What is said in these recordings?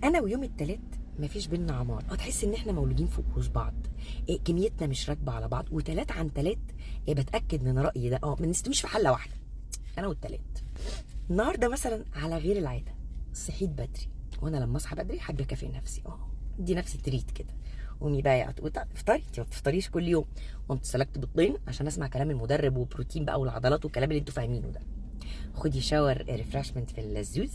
انا ويوم التلات مفيش بينا عمار. تحس ان احنا مولودين في وش بعض. كميتنا مش راكبه على بعض. وتلات عن تلات بتاكد من رايي ده. ما نستويش في حله واحده انا والتلات. النهارده مثلا على غير العاده صحيت بدري، وانا لما اصحى بدري حابه اكافئ نفسي. دي نفسي تريت كده. قومي بقى افطري. انت ما بتفطريش كل يوم. قمت سلكت بيضتين عشان اسمع كلام المدرب وبروتين بقى والعضلات والكلام اللي انتوا فاهمينه ده. خدي شاور ريفرشمنت في اللزوز،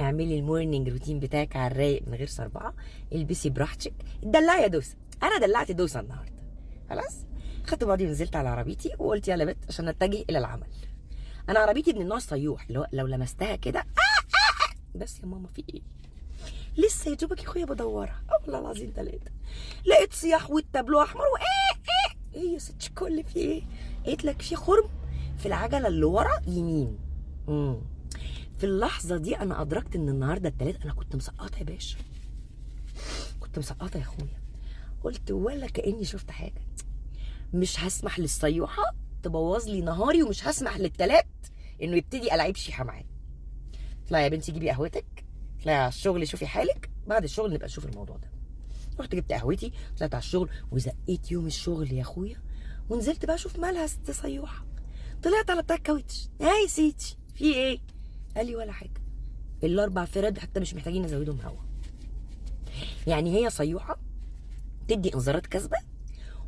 اعملي المورنينج روتين بتاعك على الرايق من غير صربعه، البسي براحتك، اتدلعي يا دوسه. انا دلعت دوسه النهارده. خلاص خدت بعضي ونزلت على عربيتي وقلت يلا بت عشان نتجه الى العمل. انا عربيتي من النوع الصيوح اللي هو لو لمستها كده بس يا ماما في ايه؟ لسه يا دوبك يا اخويا بدورها. والله العظيم ثلاثه لقيت صياح والتابلو احمر ايه يا ست كل في ايه؟ قلت لك في خرم في العجله اللي ورا يمين. في اللحظه دي انا ادركت ان النهارده التلات انا كنت مسقطه يا باشا. كنت مسقطه يا اخويا. قلت ولا كاني شفت حاجه. مش هسمح للصيوحه تبوظ لي نهاري، ومش هسمح للتلات انه يبتدي العيب شيحه معايا. اطلعي يا بنتي جيبي قهوتك، اطلعي على الشغل شوفي حالك، بعد الشغل نبقى نشوف الموضوع ده. رحت جبت قهوتي، طلعت على الشغل وزقيت يوم الشغل يا اخويا، ونزلت بقى اشوف مالها ست صيوحه. طلعت على بتاع الكاوتش، يا سيدي في ايه؟ قال لي ولا حاجه. الاربع فرد حتى مش محتاجين نزودهم هوا. يعني هي صيوحه تدي انذارات كاذبه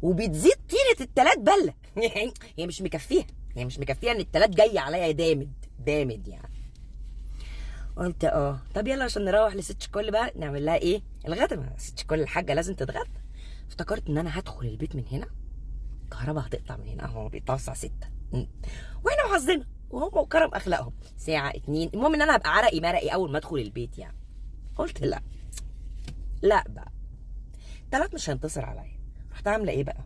وبتزيد طينه التلات بله. هي مش مكفيها، هي مش مكفيها ان التلات جاي عليا دامد يعني. قلت طب يلا عشان نروح لست شكل بقى نعمل لها ايه؟ الغدا. ما ست شكل الحاجه لازم تتغدى. افتكرت ان انا هدخل البيت من هنا الكهرباء هتقطع من هنا. هو بيقطعوا الساعه 6 واحنا وحظنا وهم وكرم اخلاقهم ساعه 2. المهم ان انا هبقى عرقي مرقي اول ما ادخل البيت يعني. قلت لا بقى تلات مش هينتصر عليا. رحت عامله ايه بقى؟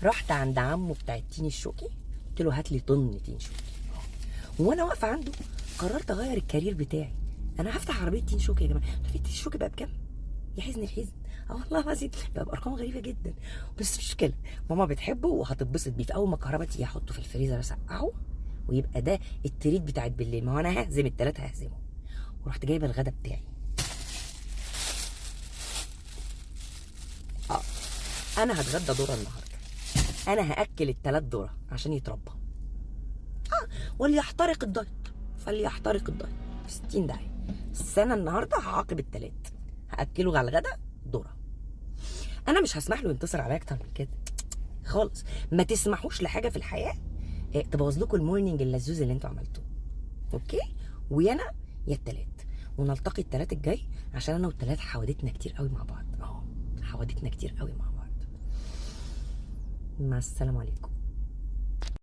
رحت عند عمه بتاع التين الشوكي، قلت له هات لي طن تين شوكي. وانا واقفه عنده قررت اغير الكارير بتاعي. انا هفتح عربيه تين شوكي يا جماعه. عارفين التين شوكي بقى بكام؟ يحزن الحزن. والله العظيم بقى بارقام غريبه جدا، بس مش مشكله. ماما بتحبه وهتتبسط بيه. في اول ما الكهرباء تيجي احطه في الفريزر اسقعه ويبقى ده التريت بتاعت بالليل. ما هو انا ههزم التلاته ههزمه. ورحت جايبه الغدا بتاعي. انا هتغدى دوره النهارده. انا هاكل التلات دوره عشان يتربى. وليحترق الدايت فليحترق الدايت في 60 داهيه. بس انا النهارده هعاقب التلات، هاكله على الغدا دوره. انا مش هسمح له ينتصر عليا اكتر من كده خالص. ما تسمحوش لحاجه في الحياه تبوظ لكم المورنينج اللذوذ اللي انتوا عملتوه. اوكي؟ ويا انا يا التلات، ونلتقي التلات الجاي عشان انا والتلات حوادتنا كتير قوي مع بعض. حوادتنا كتير قوي مع بعض. مع السلامه عليكم.